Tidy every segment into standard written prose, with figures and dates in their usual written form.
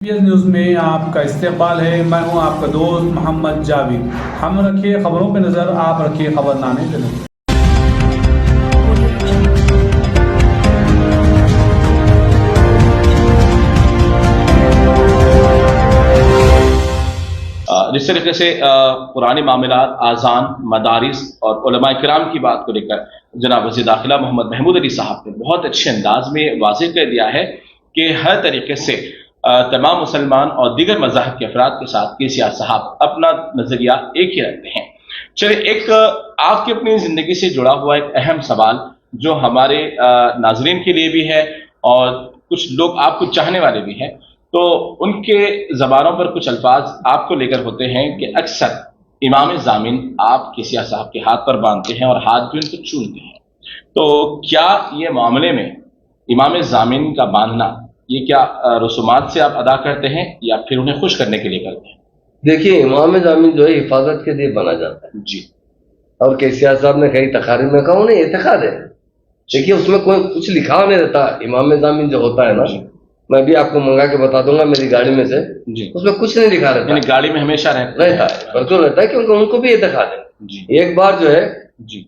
PS news में आपका इस्तेमाल है। मैं हूं आपका दोस्त मोहम्मद जावेद। हम रखिए खबरों पे नज़र, आप रखिए खबरनामे पे नज़र। जिस तरीके से पुराने मामलात, आज़ान, मदारिस और उलमा किराम की बात को लेकर जनाब वज़ीर दाखिला मोहम्मद महमूद अली साहब ने बहुत अच्छे अंदाज में वाज़ेह कर दिया है कि हर तरीके से तमाम मुसलमान और दीगर मज़ाहब के अफराद के साथ केसीआर साहब अपना नज़रिया एक ही रखते हैं। चलिए, एक आपकी अपनी ज़िंदगी से जुड़ा हुआ एक अहम सवाल जो हमारे नाज़रीन के लिए भी है और कुछ लोग आपको चाहने वाले भी हैं, तो उनके ज़बानों पर कुछ अल्फाज आपको लेकर होते हैं कि अक्सर इमाम ज़ामिन आप केसीआर साहब के हाथ पर बांधते हैं और हाथ भी उनको चूमते हैं। तो क्या ये मामले में इमाम ज़ामिन का बांधना, ये क्या रसूमात से आप अदा करते हैं या फिर उन्हें खुश करने के लिए करते हैं? देखिए, इमाम जामिन जो है हिफाजत के लिए बना जाता है जी। और केसीआर साहब ने कई तकारीर में कहा उन्हें एतकाद है। देखिए, उसमें कोई कुछ लिखा नहीं रहता। इमाम जामिन जो होता है ना, मैं भी आपको मंगा के बता दूंगा मेरी गाड़ी में से, उसमें कुछ नहीं लिखा रहता। गाड़ी में हमेशा रहता है, बिल्कुल रहता है, क्योंकि उनको भी एतकाद है। एक बार जो है जी,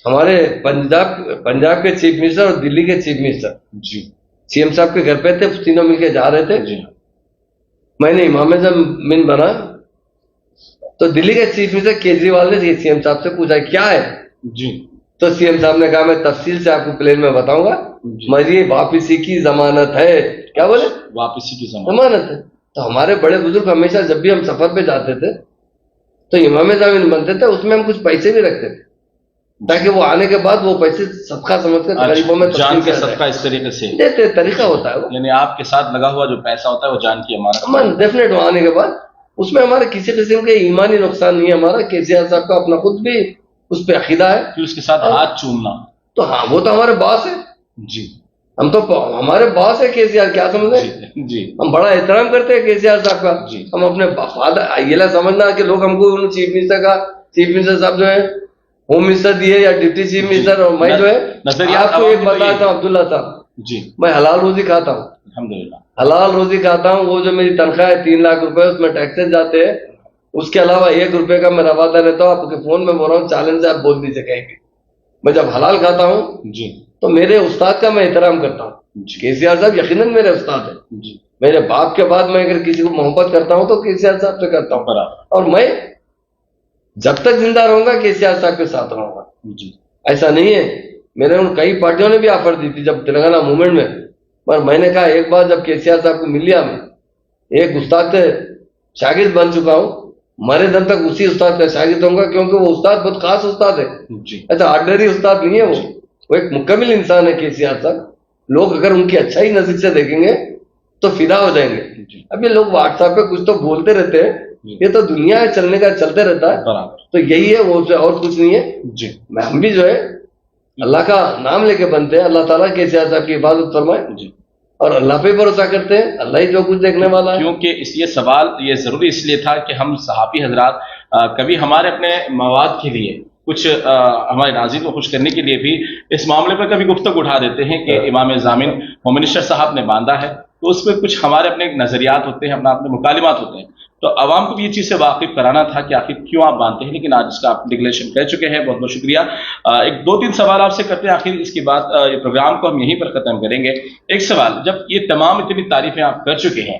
हमारे पंजाब के चीफ मिनिस्टर और दिल्ली के चीफ मिनिस्टर जी, सीएम साहब के घर पे थे, तीनों मिलकर जा रहे थे। जी। मैंने इमाम जामिन बना तो दिल्ली के चीफ मिनिस्टर केजरीवाल ने सीएम साहब से पूछा क्या है जी। तो सीएम साहब ने कहा मैं तफसील से आपको प्लेन में बताऊंगा, मेरी वापसी की जमानत है। क्या बोले? वापसी की जमानत है। तो हमारे बड़े बुजुर्ग हमेशा जब भी हम सफर पे जाते थे तो इमाम जामिन बनते थे, उसमें हम कुछ पैसे भी रखते थे ताकि वो आने के बाद वो पैसे सबका समझकर गरीबों में जान के सबका इस तरीके से देते। तरीका होता है वो, यानी आपके साथ लगा हुआ जो पैसा होता है वो जान की अमानत डेफिनेट। आने के बाद उसमें हमारे किसी किस्म के ईमानी नुकसान नहीं है। हमारा केसीआर साहब का अपना खुद भी उस पर अकीदा है कि उसके साथ हाथ चूमना, तो हाँ, वो तो हमारे बॉस है जी। हम तो हमारे बॉस है केसीआर, क्या समझ रहे जी। हम बड़ा एहतराम करते हैं केसीआर साहब का जी। हम अपने फादर ये समझना कि लोग हमको चीफ मिनिस्टर साहब जो है होम मिनिस्टर दिए या डिप्टी चीफ मिनिस्टर, और मैं जो है आपको एक बताता हूँ अब्दुल्ला साहब जी, मैं हलाल रोजी खाता हूँ, अल्हम्दुलिल्लाह हलाल रोजी खाता हूँ। वो जो मेरी तनख्वाह है 3 लाख रुपए, उसमें टैक्सेस जाते हैं। उसके अलावा 1 रुपए का मेरा वादा रहता हूँ। आपके फोन में बोल रहा हूँ, चैलेंज से आप बोल दीजिए कहीं भी। मैं जब हलाल खाता हूँ जी तो मेरे उस्ताद का मैं एहतराम करता हूँ। केसीआर साहब यकीनन मेरे उस्ताद है जी। मेरे बाप के बाद मैं अगर किसी को मोहब्बत करता हूँ तो केसीआर साहब से करता हूँ, और मैं जब तक जिंदा रहूंगा केसीआर साहब के साथ रहूंगा जी। ऐसा नहीं है, मेरे उन कई पार्टियों ने भी ऑफर दी थी जब तेलंगाना मूवमेंट में, पर मैंने कहा एक बार जब केसीआर साहब को मिल लिया, मैं एक उस्ताद के शागिर्द बन चुका हूँ, मरे दम तक उसी उस्ताद का शागिर्द होऊंगा, क्योंकि वो उस्ताद बहुत खास उस्ताद है जी। ऐसा ऑर्डिनरी उस्ताद नहीं है वो एक मुकम्मिल इंसान है केसीआर साहब। लोग अगर उनकी अच्छाई नजर से देखेंगे तो फिदा हो जाएंगे। अब ये लोग व्हाट्सएप पे कुछ तो बोलते रहते हैं, ये तो दुनिया है, चलने का चलते रहता है, तो यही है, वो और कुछ नहीं है जी। हम भी जो है अल्लाह का नाम लेके बनते हैं, अल्लाह ताला केसीआर साहब की हिफाजत फरमाए जी, और अल्लाह पे भरोसा करते हैं, अल्लाह ही जो कुछ देखने वाला है। क्योंकि ये सवाल ये जरूरी इसलिए था कि हम सहाफ़ी हजरात कभी हमारे अपने मवाद के लिए कुछ हमारे नाज़रीन को खुश करने के लिए भी इस मामले पर कभी गुफ्तगू उठा देते हैं कि इमाम ज़ामिन होम मिनिस्टर साहब ने बांधा है, तो उस पर कुछ हमारे अपने नज़रियात होते हैं, अपने मुकालिमात होते हैं। तो आवाम को भी ये चीज़ से वाकिफ कराना था कि आखिर क्यों आप बांधते हैं, लेकिन आज इसका आप डिक्लेरेशन कर चुके हैं, बहुत बहुत शुक्रिया। एक 2-3 सवाल आपसे करते हैं, आखिर इसके बाद ये प्रोग्राम को हम यहीं पर ख़त्म करेंगे। एक सवाल, जब ये तमाम इतनी तारीफें आप कर चुके हैं,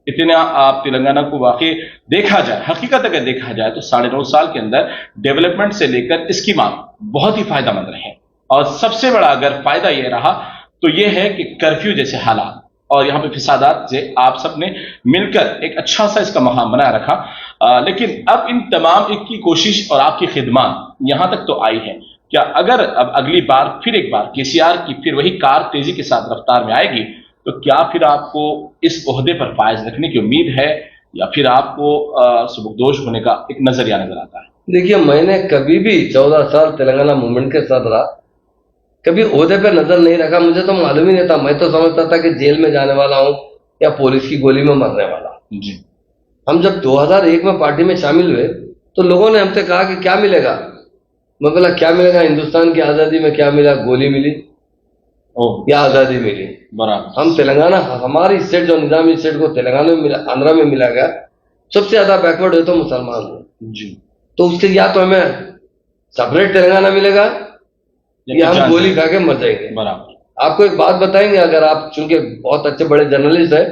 इतना आप तेलंगाना को वाकई देखा जाए, हकीकत अगर देखा जाए तो 9.5 साल के अंदर डेवलपमेंट से लेकर इसकी मांग बहुत ही फायदेमंद रहे, और सबसे बड़ा अगर फायदा ये रहा तो ये है कि कर्फ्यू जैसे हालात और यहाँ पे फिसादात से आप सब ने मिलकर एक अच्छा सा इसका माहौल बनाया रखा। लेकिन अब इन तमाम एक की कोशिश और आपकी खिदमत यहाँ तक तो आई है, क्या अगर अब अगली बार फिर एक बार केसीआर की फिर वही कार तेजी के साथ रफ्तार में आएगी तो क्या फिर आपको इस ओहदे पर फायज रखने की उम्मीद है, या फिर आपको सुबकदोश होने का एक नजरिया नजर आता है? देखिए, मैंने कभी भी 14 साल तेलंगाना मूवमेंट के साथ रहा, कभी ओहदे पे नजर नहीं रखा। मुझे तो मालूम ही नहीं था, मैं तो समझता था कि जेल में जाने वाला हूँ या पुलिस की गोली में मरने वाला हूँ जी। हम जब 2001 में पार्टी में शामिल हुए तो लोगों ने हमसे कहा कि क्या मिलेगा। मैं बोला क्या मिलेगा, हिंदुस्तान की आजादी में क्या मिला, गोली मिली। या आजादी मिली। बराबर। हम तेलंगाना, हमारी स्टेट जो निजामी स्टेट को तेलंगाना में मिला, आंध्रा में मिला गया, सबसे ज्यादा बैकवर्ड है तो मुसलमान है जी। तो उससे या तो हमें सेपरेट तेलंगाना मिलेगा या हम गोली खा के मर जाएंगे। बराबर। आपको आपको एक बात बताएंगे, अगर आप चूंकि बहुत अच्छे बड़े जर्नलिस्ट है,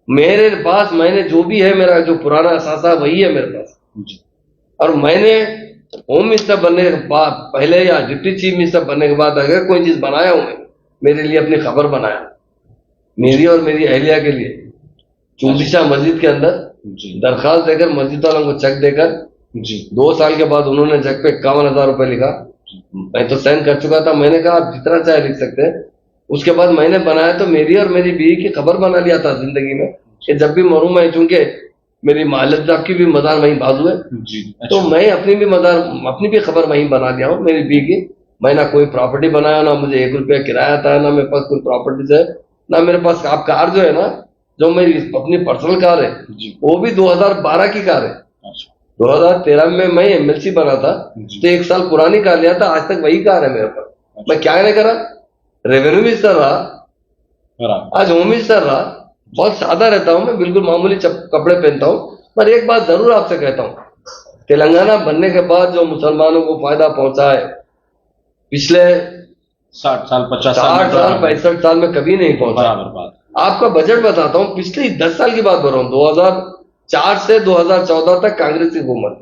मेरे पास मैंने जो भी है, मेरा जो पुराना असासा वही है मेरे पास जी। और मैंने होम मिनिस्टर बनने के बाद पहले या डिप्टी चीफ मिनिस्टर बनने के बाद अगर कोई चीज बनाया हूं मैं, मेरे लिए अपनी खबर बनाया, मेरी और मेरी अहलिया के लिए, चौबीसा मस्जिद के अंदर जी। दरखास्त देकर मस्जिद वालों को चेक देकर जी। 2 साल के बाद उन्होंने चेक पे 51,000 रुपए लिखा। मैं तो साइन कर चुका था, मैंने कहा आप जितना चाहे लिख सकते हैं। उसके बाद मैंने बनाया तो मेरी और मेरी बीवी की खबर बना लिया था जिंदगी में कि जब भी मरूं मैं, चूंकि मेरी मालिक साहब की भी मजार वहीं बाजू है जी। तो मैं अपनी भी खबर वहीं बना दिया हूँ मेरी बीवी की। मैं ना कोई प्रॉपर्टी बनाया, ना मुझे 1 रुपया किराया था, ना मेरे पास कोई प्रॉपर्टीज है, ना मेरे पास आप कार जो है ना, जो मेरी अपनी पर्सनल कार है वो भी 2012 की कार है। 2013 में मैं एमएलसी बना था तो 1 साल पुरानी कार लिया था, आज तक वही कार है मेरे पास। मैं क्या नहीं करा, रेवेन्यू मिनिस्टर रहा, आज होम मिनिस्टर रहा, बहुत सादा रहता हूं मैं, बिल्कुल मामूली कपड़े पहनता हूं। पर एक बात जरूर आपसे कहता हूं, तेलंगाना बनने के बाद जो मुसलमानों को फायदा पहुंचा है पिछले 60 साल 50 60 साल 65 साल में कभी नहीं पहुंचा। बराबर बात। आपका बजट बताता हूं, पिछले 10 साल की बात कर रहा हूं, 2004 से 2014 तक कांग्रेस की हुकूमत,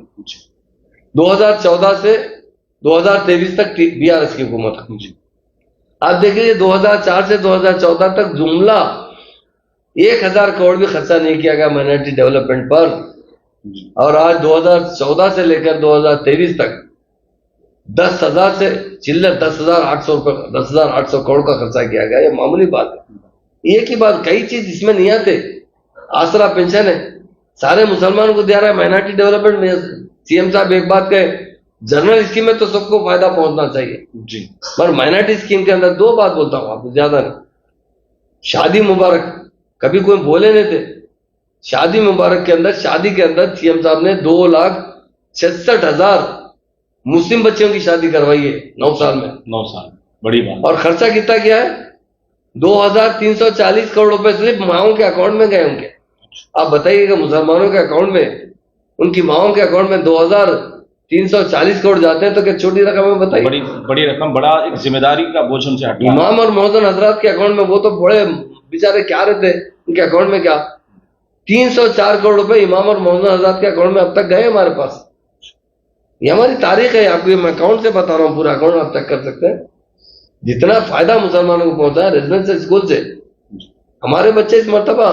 2014 से 2023 तक बीआरएस की हुकूमत। आप देखिए 2004 से 2014 तक जुमला 1000 करोड़ भी खर्चा नहीं किया गया माइनॉरिटी डेवलपमेंट पर, और आज 2014 से लेकर 2023 तक 10,000 से चिल्लर 10,800 करोड़ का खर्चा किया गया। ये मामूली बात है। एक ही बात, कई चीज इसमें नहीं आते, आसरा पेंशन है सारे मुसलमानों को दिया रहा है, माइनॉरिटी डेवलपमेंट में सीएम साहब एक बात कहे, जनरल स्कीम में तो सबको फायदा पहुंचना चाहिए जी, पर माइनॉरिटी स्कीम के अंदर 2 बात बोलता हूं आपको, ज्यादा नहीं। शादी मुबारक कभी कोई बोले नहीं थे, शादी मुबारक के अंदर, शादी के अंदर सीएम साहब ने 2,66,000 मुस्लिम बच्चों की शादी करवाई है 9 साल में। 9 साल, बड़ी बात। और खर्चा कितना किया है, 2,340 करोड़ रुपए सिर्फ माओं के अकाउंट में गए उनके। आप बताइएगा मुसलमानों के अकाउंट में, उनकी माओं के अकाउंट में 2,340 करोड़ जाते हैं तो क्या छोटी रकम है? बताइए। बड़ी रकम, बड़ा एक जिम्मेदारी का बोझ उनसे हटा। इमाम और मोहसिन हजरात के अकाउंट में, वो तो बड़े बेचारे क्या रहते, उनके अकाउंट में क्या 304 करोड़ रुपए इमाम और मोहसिन हजरात के अकाउंट में अब तक गए हमारे पास। ये हमारी तारीख है, आपको मैं अकाउंट से बता रहा हूँ, पूरा अकाउंट आप चेक कर सकते हैं। जितना फायदा मुसलमानों को पहुंचा है रेजिडेंशियल स्कूल से, हमारे बच्चे इस मरतबा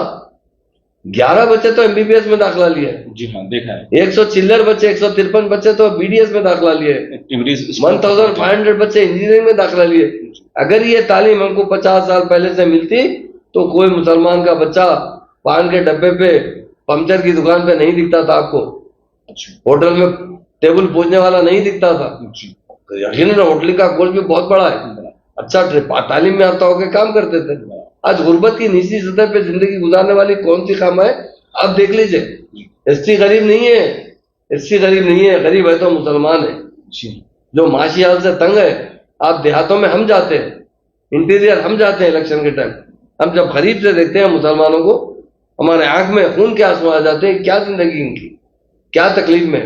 11 बच्चे तो एमबीबीएस में दाखिला लिए। जी हाँ, देखा है। 100 चिल्लर बच्चे, 153 बच्चे तो बीडीएस में दाखिला लिए, 1500 बच्चे इंजीनियरिंग में दाखिला लिए। अगर ये तालीम हमको 50 साल पहले से मिलती तो कोई मुसलमान का बच्चा पान के डब्बे पे, पंचर की दुकान पे नहीं दिखता था आपको, होटल में टेबल पूछने वाला नहीं दिखता था। यकीनन होटल का गोल भी बहुत बड़ा है, अच्छा तालीम में आता होकर काम करते थे। आज गुर्बत की निचली सतह पे जिंदगी गुजारने वाली कौन सी काम है आप देख लीजिए। एसटी गरीब नहीं है, एसटी गरीब नहीं है, गरीब है तो मुसलमान है जो माशी हाल से तंग है। आप देहातों में हम जाते हैं, इंटीरियर हम जाते हैं इलेक्शन के टाइम, हम जब गरीब से देखते हैं मुसलमानों को, हमारे आंख में खून के आंसू आ जाते हैं। क्या जिंदगी इनकी, क्या तकलीफ में।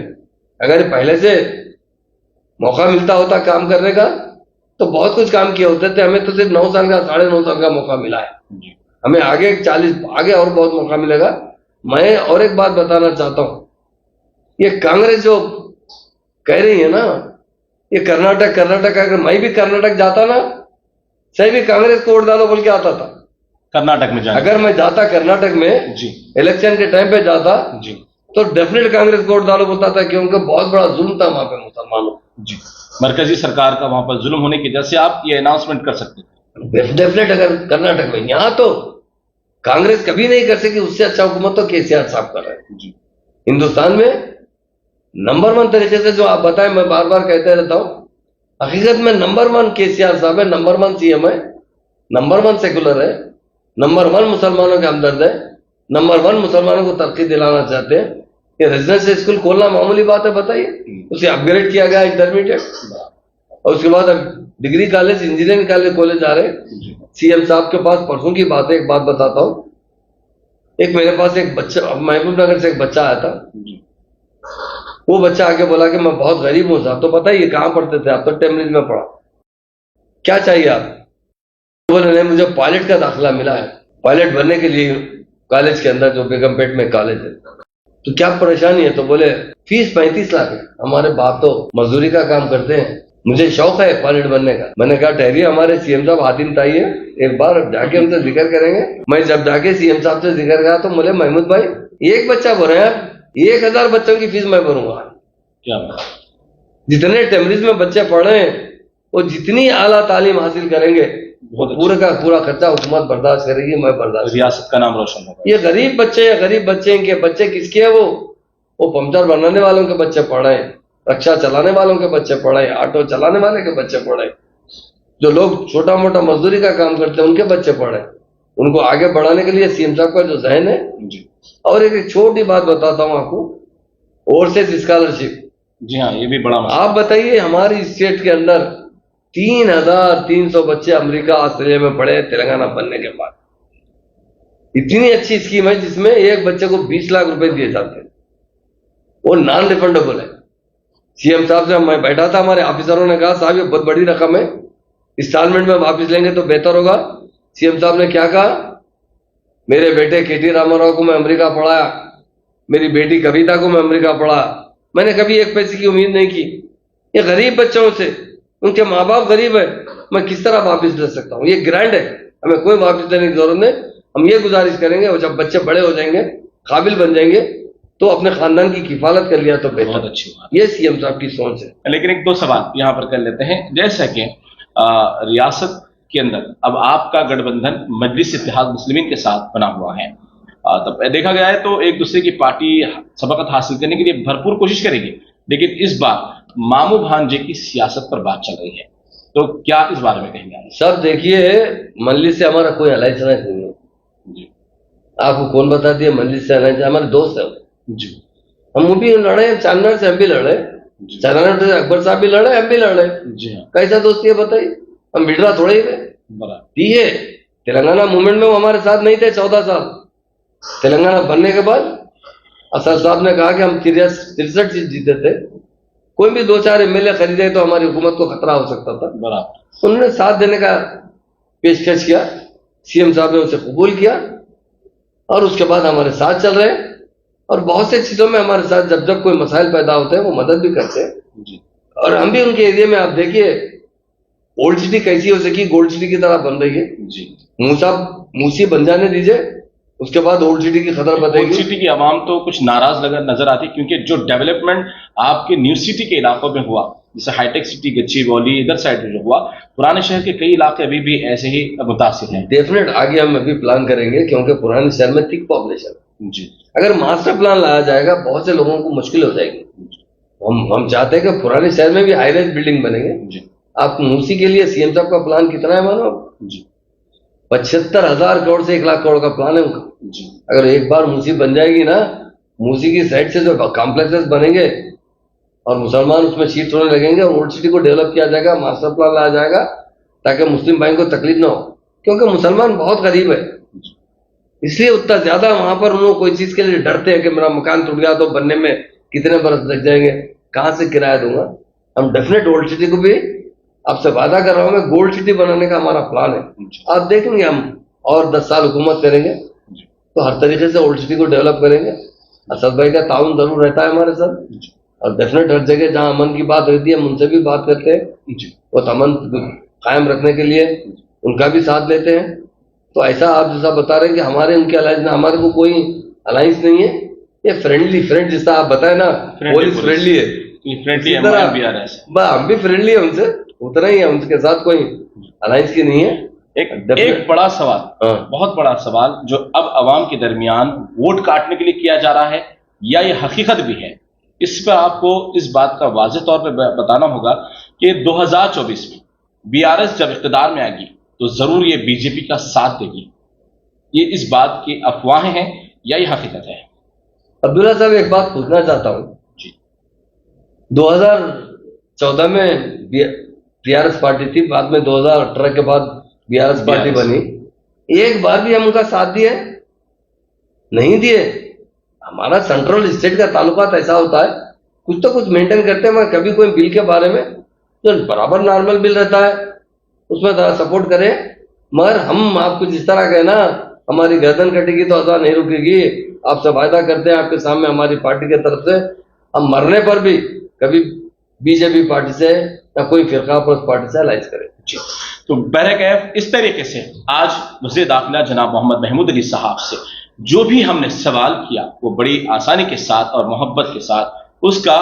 अगर पहले से मौका मिलता होता काम करने का तो बहुत कुछ काम किए होते थे। हमें तो सिर्फ 9 साल का, 9.5 साल का मौका मिला है, हमें आगे 40 आगे और बहुत मौका मिलेगा। मैं और एक बात बताना चाहता हूं, ये कांग्रेस जो कह रही है ना, ये कर्नाटक अगर मैं भी कर्नाटक जाता ना, सही भी कांग्रेस को वोट डालो बोल के आता था कर्नाटक में जाने। अगर मैं जाता कर्नाटक में जी, इलेक्शन के टाइम पे जाता जी, तो डेफिनेट कांग्रेस को वोट डालो बोलता था, क्योंकि बहुत बड़ा जुल्म था वहां पे मुसलमानों। जी, मरकजी सरकार का वहां पर जुल्म होने की वजह से आप ये अनाउंसमेंट कर सकते थे डेफिनेट। अगर कर्नाटक में, यहाँ तो कांग्रेस कभी नहीं कर सकी, उससे अच्छा हुकूमत तो केसीआर साहब कर रहे हैं। जी, हिंदुस्तान में नंबर 1 तरीके से जो आप बताएं, मैं बार बार कहते रहता हूं, हकीकत में नंबर 1 केसीआर साहब है, नंबर 1 सीएम है, नंबर 1 सेकुलर है, नंबर 1 मुसलमानों के हमदर्द है, नंबर 1 मुसलमानों को तरक्की दिलाना चाहते हैं। ये रेजिडेंशियल स्कूल खोलना मामूली बात है, बताइए। उसे अपग्रेड किया गया इंटरमीडिएट, और उसके बाद अब डिग्री कॉलेज, इंजीनियरिंग कॉलेज जा रहे हैं। सीएम साहब के पास परसों की बात है, एक बात बताता हूँ। एक मेरे पास एक बच्चा, महबूबनगर से एक बच्चा आया था। वो बच्चा आके बोला कि मैं बहुत गरीब हूँ साहब। तो पता ही, कहाँ पढ़ते थे आप? तो टेम्ब्रिज में पढ़ा। क्या चाहिए आप? बोले नहीं, मुझे पायलट का दाखिला मिला है, पायलट बनने के लिए कॉलेज के अंदर, जो बेगमपेट में कॉलेज है। तो क्या परेशानी है? तो बोले फीस 35 लाख है। हमारे बाप तो मजदूरी का काम करते हैं, मुझे शौक है पायलट बनने का। मैंने कहा ठहरिए, हमारे सीएम साहब हातिम ताई है, एक बार जाके उनसे जिक्र करेंगे। मैं जब जाके सीएम साहब से जिक्र करा तो बोले महमूद भाई, एक बच्चा भरे हैं, 1000 बच्चों की फीस मैं भरूंगा। क्या जितने टेम्ब्रिज में बच्चे पढ़ रहे हैं, वो जितनी आला तालीम हासिल करेंगे, वो पूरा का पूरा खर्चा हुकूमत बर्दाश्त करेगी, मैं बर्दाश्त, रियासत का नाम रोशन होगा। ये गरीब बच्चे इनके बच्चे किसके है? वो पंचर बनाने वालों के बच्चे पढ़ रहे हैं, रक्षा चलाने वालों के बच्चे पढ़ रहे हैं, ऑटो चलाने वाले के बच्चे पढ़ रहे हैं, जो लोग छोटा मोटा मजदूरी का काम करते हैं उनके बच्चे पढ़ रहे हैं। उनको आगे बढ़ाने के लिए सीएम साहब का जो जहन है। और एक छोटी बात बताता हूँ आपको, ओवरसीज स्कॉलरशिप। जी हाँ, ये भी बड़ा मसला। आप बताइए, हमारी स्टेट के अंदर 3300 बच्चे अमेरिका, ऑस्ट्रेलिया में पढ़े तेलंगाना बनने के बाद। इतनी अच्छी स्कीम है जिसमें एक बच्चे को 20 लाख रुपए दिए जाते हैं, वो नॉन रिफंडेबल है। सीएम साहब से मैं बैठा था, हमारे ऑफिसरों ने कहा साहब ये बहुत बड़ी रकम है, इंस्टॉलमेंट में वापिस लेंगे तो बेहतर होगा। सीएम साहब ने क्या कहा, मेरे बेटे केटी रामाराव को मैं अमेरिका पढ़ाया, मेरी बेटी कविता को मैं अमेरिका पढ़ा, मैंने कभी एक पैसे की उम्मीद नहीं की। ये गरीब बच्चों से, उनके माँ बाप गरीब है, मैं किस तरह वापिस ले सकता हूँ? ये ग्रांट है, हमें कोई वापिस लेने की जरूरत नहीं। हम ये गुजारिश करेंगे, और जब बच्चे बड़े हो जाएंगे, काबिल बन जाएंगे, तो अपने खानदान की किफालत कर लिया तो बेहतर। अच्छी बात, ये सीएम साहब की सोच है। लेकिन एक दो सवाल यहाँ पर कर लेते हैं। जैसा कि रियासत के अंदर अब आपका गठबंधन मजलिस इत्तेहाद मुस्लिमीन के साथ बना हुआ है, तब देखा गया है तो एक दूसरे की पार्टी सबकत हासिल करने के लिए भरपूर कोशिश करेगी, लेकिन इस बार मामू भांजे की सियासत पर बात चल रही है, तो क्या इस बारे में कहेंगे? सर देखिए, मजलिस से हमारा कोई अलायंस नहीं है जी। आपको कौन बता दिया मजलिस से अलायंस? हमारे दोस्त है जी। हम भी लड़े, चांदनार से हम भी लड़े, चांदनार से अकबर साहब भी लड़े, हम भी लड़े जी। कैसा दोस्ती है बताइए? हम बिगड़ा थोड़े ही थे। तेलंगाना मूवमेंट में वो हमारे साथ नहीं थे 14 साल। तेलंगाना बनने के बाद असद साहब ने कहा कि हम 63 सीट जीते थे, कोई भी 2-4 एमएलए खरीदे तो हमारी हुकूमत को खतरा हो सकता था। बराबर उन्होंने साथ देने का पेशकश किया, सीएम साहब ने उसे कबूल किया, और उसके बाद हमारे साथ चल रहे हैं। और बहुत से चीजों में हमारे साथ जब कोई मसाइल पैदा होते हैं वो मदद भी करते हैं जी। और हम भी उनके एरिया में, आप देखिए ओल्ड सिटी कैसी हो सकी, गोल्ड सिटी की तरह बन रही है जी। मूसी बन जाने दीजिए, उसके बाद ओल्ड सिटी की खतर बताएगी। ओल्ड सिटी की आवाम तो कुछ नाराज नजर आती, क्योंकि जो डेवलपमेंट आपके न्यू सिटी के इलाकों में हुआ, जैसे हाईटेक सिटी, गच्चीबौली, इधर साइड जो हुआ, पुराने शहर के कई इलाके अभी भी ऐसे ही मुतासिर हैं। डेफिनेट आगे हम अभी प्लान करेंगे, क्योंकि पुराने शहर में थिक पॉपुलेशन जी। अगर मास्टर प्लान लाया जाएगा, बहुत से लोगों को मुश्किल हो जाएगी। हम चाहते हैं कि पुराने शहर में भी हाई राइज बिल्डिंग बनेंगे जी। आप मूसी के लिए सीएम साहब का प्लान कितना है मानो जी? 75,000 करोड़ से 1 लाख करोड़ का प्लान है उनका जी। अगर एक बार मूसी बन जाएगी ना, मूसी की साइड से जो कॉम्प्लेक्सेस बनेंगे और मुसलमान उसमें शीट होने लगेंगे, और ओल्ड सिटी को डेवलप किया जाएगा, मास्टर प्लान लाया जाएगा, ताकि मुस्लिम भाई को तकलीफ ना हो, क्योंकि मुसलमान बहुत गरीब है, इसलिए उतना ज्यादा वहां पर उन्होंने कोई चीज के लिए डरते हैं कि मेरा मकान टूट गया तो बनने में कितने बरस लग जाएंगे, कहां से किराया दूंगा। हम डेफिनेट ओल्ड सिटी को भी, आपसे वादा कर रहा हूं मैं, गोल्ड सिटी बनाने का हमारा प्लान है। आप देखेंगे हम और 10 साल हुकूमत करेंगे तो हर तरीके से ओल्ड सिटी को डेवलप करेंगे। असद भाई का ताउन जरूर रहता है हमारे साथ, और डेफिनेट हर जगह जहां अमन की बात रहती है हम उनसे भी बात करते हैं, वो अमन कायम रखने के लिए उनका भी साथ लेते हैं। तो ऐसा आप जैसा बता रहे हैं कि हमारे उनके अलायंस में, हमारे को कोई अलायंस नहीं है, ये फ्रेंडली फ्रेंड जैसा आप बताए ना, पुलिस फ्रेंडली है, हम भी फ्रेंडली है उनसे, उतना ही है, उनके साथ कोई अलायंस की नहीं है। एक बड़ा सवाल, बहुत बड़ा सवाल जो अब अवाम के दरमियान वोट काटने के लिए किया जा रहा है, या ये हकीकत भी है, इस पर आपको इस बात का वाज़ेह तौर पर बताना होगा कि 2024 में बीआरएस जब इख्तिदार में आएगी तो जरूर ये बीजेपी का साथ देगी। ये इस बात की अफवाहें हैं या ये हकीकत है? अब्दुल्ला साहब एक बात पूछना चाहता हूं जी। 2014 में टीआरएस पार्टी थी, बाद में 2018 के बाद बीआरएस पार्टी बनी, एक बार भी हम उनका साथ दिए नहीं दिए। हमारा सेंट्रल स्टेट का ताल्लुकात ऐसा होता है, कुछ तो कुछ मेंटेन करते हैं, मगर कभी कोई बिल के बारे में जो बराबर नॉर्मल बिल रहता है उसमें थोड़ा सपोर्ट करें, मगर हम आपको जिस तरह कहे ना हमारी गर्दन कटेगी तो अदा नहीं रुकेगी, आपसे वायदा करते हैं आपके सामने हमारी पार्टी की तरफ से, हम मरने पर भी कभी बीजेपी पार्टी से या कोई फिरका पर उस पार्टी से अलाइज करें। तो बहरकैफ इस तरीके से आज वज़ीर दाखिला जनाब मोहम्मद महमूद अली साहब से जो भी हमने सवाल किया वो बड़ी आसानी के साथ और मोहब्बत के साथ उसका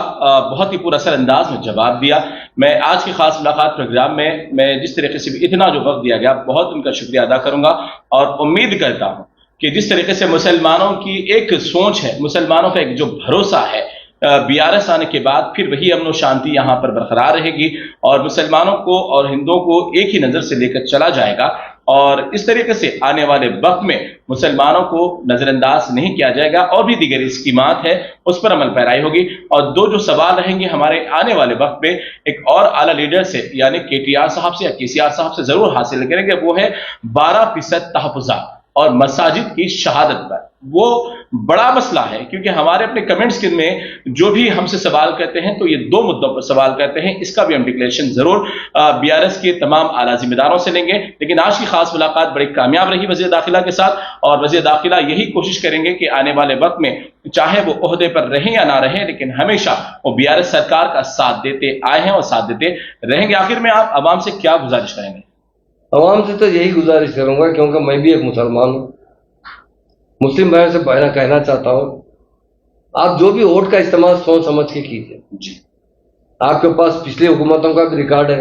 बहुत ही पुरअसर अंदाज में जवाब दिया। मैं आज की खास मुलाकात प्रोग्राम में मैं जिस तरीके से भी इतना जो वक्त दिया गया बहुत उनका शुक्रिया अदा करूंगा और उम्मीद करता हूं कि जिस तरीके से मुसलमानों की एक सोच है, मुसलमानों का एक जो भरोसा है, बीआरएस आने के बाद फिर वही अमन शांति यहाँ पर बरकरार रहेगी और मुसलमानों को और हिंदुओं को एक ही नज़र से लेकर चला जाएगा और इस तरीके से आने वाले वक्त में मुसलमानों को नज़रअंदाज नहीं किया जाएगा और भी दीगर स्कीमात है उस पर अमल पैराई होगी। और दो जो सवाल रहेंगे हमारे आने वाले वक्त में एक और आला लीडर से यानी केटीआर साहब से या केसीआर साहब से जरूर हासिल करेंगे, वो है 12% तहफ़्फ़ुज़ात और मसाजिद की शहादत पर। वो बड़ा मसला है क्योंकि हमारे अपने कमेंट्स में जो भी हमसे सवाल करते हैं तो ये दो मुद्दों पर सवाल करते हैं, इसका भी हम डिक्लेरेशन जरूर बीआरएस के तमाम आला जिम्मेदारों से लेंगे। लेकिन आज की खास मुलाकात बड़ी कामयाब रही वज़ीर दाखिला के साथ और वज़ीर दाखिला यही कोशिश करेंगे कि आने वाले वक्त में चाहे वो ओहदे पर रहें या ना रहें लेकिन हमेशा वो बीआरएस सरकार का साथ देते आए हैं और साथ देते रहेंगे। आखिर में आप अवाम से क्या गुजारिश करेंगे? अवाम से तो यही गुजारिश करूंगा क्योंकि मैं भी एक मुसलमान हूँ, मुस्लिम भाइयों से कहना चाहता हूँ आप जो भी वोट का इस्तेमाल सोच समझ के कीजिए जी। आपके पास पिछली हुकूमतों का भी रिकॉर्ड है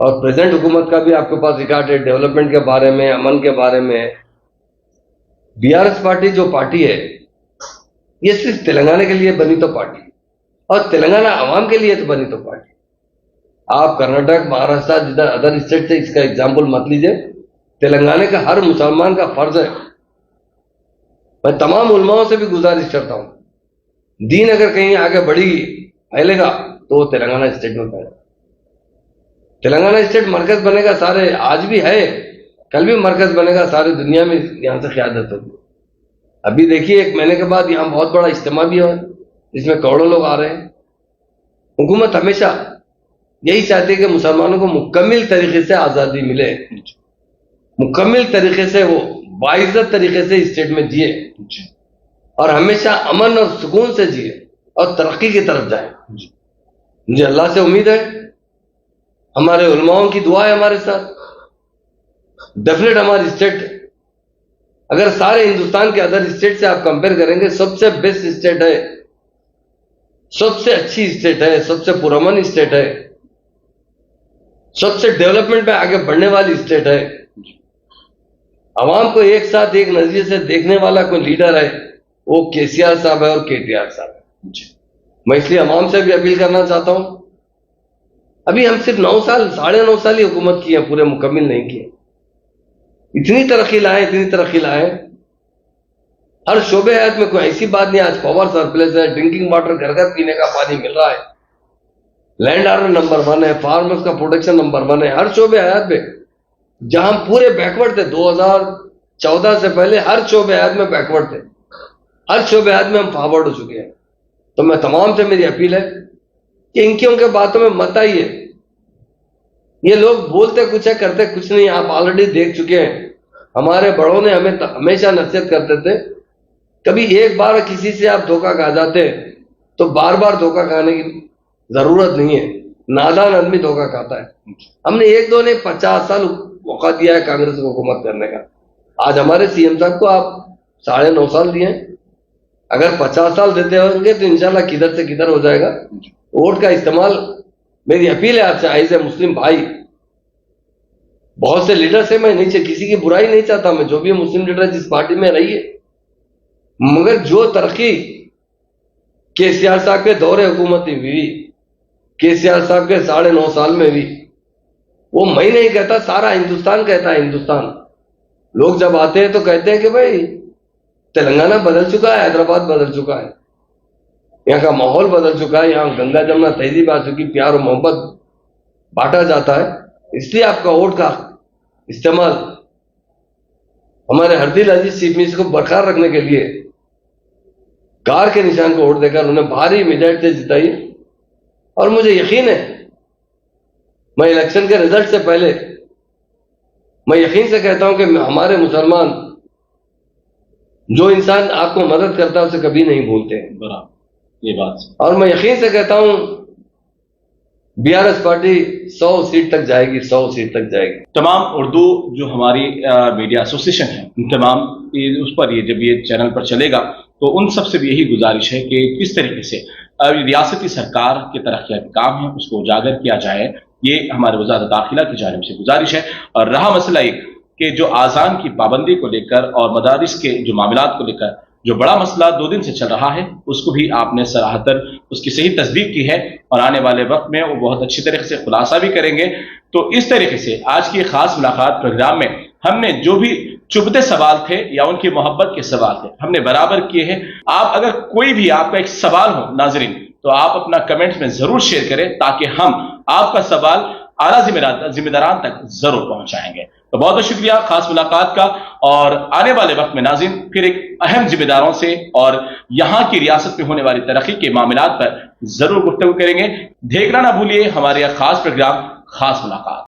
और प्रेजेंट हुकूमत का भी आपके पास रिकॉर्ड है, डेवलपमेंट के बारे में, अमन के बारे में। बीआरएस पार्टी जो पार्टी है ये सिर्फ तेलंगाना के लिए बनी तो पार्टी और तेलंगाना अवाम के लिए तो बनी तो पार्टी। आप कर्नाटक, महाराष्ट्र, जिधर अदर स्टेट से इसका एग्जाम्पल मत लीजिए। तेलंगाना का हर मुसलमान का फर्ज है, मैं तमाम उलमाओं से भी गुजारिश करता हूं, दीन अगर कहीं आगे बढ़ेगी फैलेगा तो वो तेलंगाना स्टेट में फैलेगा। तेलंगाना स्टेट मरकज बनेगा, सारे आज भी है कल भी मरकज बनेगा, सारी दुनिया में यहां से क़यादत होगी। अभी देखिए 1 महीने के बाद यहां बहुत बड़ा इज्तिमा भी है जिसमें करोड़ों लोग आ रहे हैं। हुकूमत हमेशा यही चाहती है कि मुसलमानों को मुकम्मल तरीके से आज़ादी मिले, मुकम्मल तरीके से वो बाइज्जत तरीके से स्टेट में जिए और हमेशा अमन और सुकून से जिए और तरक्की की तरफ जाए। मुझे अल्लाह से उम्मीद है, हमारे उलमाओं की दुआ है हमारे साथ, डेफिनेट हमारी स्टेट अगर सारे हिंदुस्तान के अदर स्टेट से आप कंपेयर करेंगे सबसे बेस्ट स्टेट है, सबसे अच्छी स्टेट है, सबसे पुरअमन स्टेट है, सबसे डेवलपमेंट में आगे बढ़ने वाली स्टेट है। आवाम को एक साथ एक नजरिए से देखने वाला कोई लीडर है वो केसीआर साहब है और केटीआर साहब है। मैं इसलिए आवाम से भी अपील करना चाहता हूं, अभी हम सिर्फ 9 साल 9.5 साल ही हुकूमत की है, पूरे मुकम्मल नहीं किए। इतनी तरक्की लाए, इतनी तरक्की लाए, हर शोबे हयात में कोई ऐसी बात नहीं। आज पावर सरप्लस है, ड्रिंकिंग वाटर घर घर पीने का पानी मिल रहा है, लैंड ऑर्डर नंबर 1 है, फार्मर्स का प्रोटेक्शन नंबर 1 है। हर शोबे हयात में जहां पूरे बैकवर्ड थे 2014 से पहले, हर शोबे हयात में बैकवर्ड थे, हर शोबे हयात में हम फॉरवर्ड हो चुके हैं। तो मैं तमाम से मेरी अपील है कि इनकी उनके बातों में मत आइए। ये लोग बोलते कुछ है करते कुछ नहीं, आप ऑलरेडी देख चुके हैं। हमारे बड़ों ने हमें हमेशा नसीहत करते थे, कभी एक बार किसी से आप धोखा खा जाते तो बार बार धोखा खाने की जरूरत नहीं है, नादान आदमी धोखा खाता है। हमने 1-2 ने 50 साल मौका दिया है कांग्रेस को हुकूमत करने का। आज हमारे सीएम साहब को आप 9.5 साल दिए, अगर 50 साल देते होंगे तो इंशाल्लाह किधर से किधर हो जाएगा। वोट का इस्तेमाल, मेरी अपील है आपसे एज ए मुस्लिम भाई, बहुत से लीडर से मैं नहीं किसी की बुराई नहीं चाहता, मैं जो भी मुस्लिम लीडर जिस पार्टी में रही है, मगर जो तरक्की केसीआर साहब के दौरे हुकूमत में हुई, केसीआर साहब के 9.5 साल में हुई, वो मैं नहीं कहता, सारा हिंदुस्तान कहता है। हिंदुस्तान लोग जब आते हैं तो कहते हैं कि भाई तेलंगाना बदल चुका है, हैदराबाद बदल चुका है, यहाँ का माहौल बदल चुका है, यहाँ गंगा जमुना तहजीब आ चुकी, प्यार और मोहब्बत बांटा जाता है, इसलिए आपका वोट का इस्तेमाल हमारे हरदिल अजीज चीफ मिनिस्टर को बरकरार रखने के लिए कार के निशान को वोट देकर उन्हें भारी मेजॉरिटी से जिताई। और मुझे यकीन है, मैं इलेक्शन के रिजल्ट से पहले मैं यकीन से कहता हूं कि हमारे मुसलमान, जो इंसान आपको मदद करता है उसे कभी नहीं भूलते हैं। बराबर, ये बात। और मैं यकीन से कहता हूं बीआरएस पार्टी 100 सीट तक जाएगी, 100 सीट तक जाएगी। तमाम उर्दू जो हमारी मीडिया एसोसिएशन है, उन तमाम उस पर ये जब ये चैनल पर चलेगा तो उन सबसे भी यही गुजारिश है कि किस तरीके से रियासती सरकार के तरक्याती काम है उसको उजागर किया जाए। ये हमारे वज़ारत दाखिला की जानिब से गुजारिश है। और रहा मसला एक कि जो आज़ान की पाबंदी को लेकर और मदारिस के जो मामलात को लेकर जो बड़ा मसला 2 दिन से चल रहा है, उसको भी आपने सराहतर उसकी सही तस्दीक की है और आने वाले वक्त में वो बहुत अच्छी तरीके से खुलासा भी करेंगे। तो इस तरीके से आज की खास मुलाकात प्रोग्राम में हमने जो भी चुभते सवाल थे या उनकी मोहब्बत के सवाल थे हमने बराबर किए हैं। आप अगर कोई भी आपका एक सवाल हो नाजरीन, तो आप अपना कमेंट्स में जरूर शेयर करें ताकि हम आपका सवाल आला जिम्मेदारान तक जरूर पहुंचाएंगे। तो बहुत बहुत शुक्रिया खास मुलाकात का। और आने वाले वक्त में नाज़रीन फिर एक अहम जिम्मेदारों से और यहाँ की रियासत में होने वाली तरक्की के मामलात पर जरूर गुफ्तगू करेंगे। देखना ना भूलिए हमारे खास प्रोग्राम खास मुलाकात।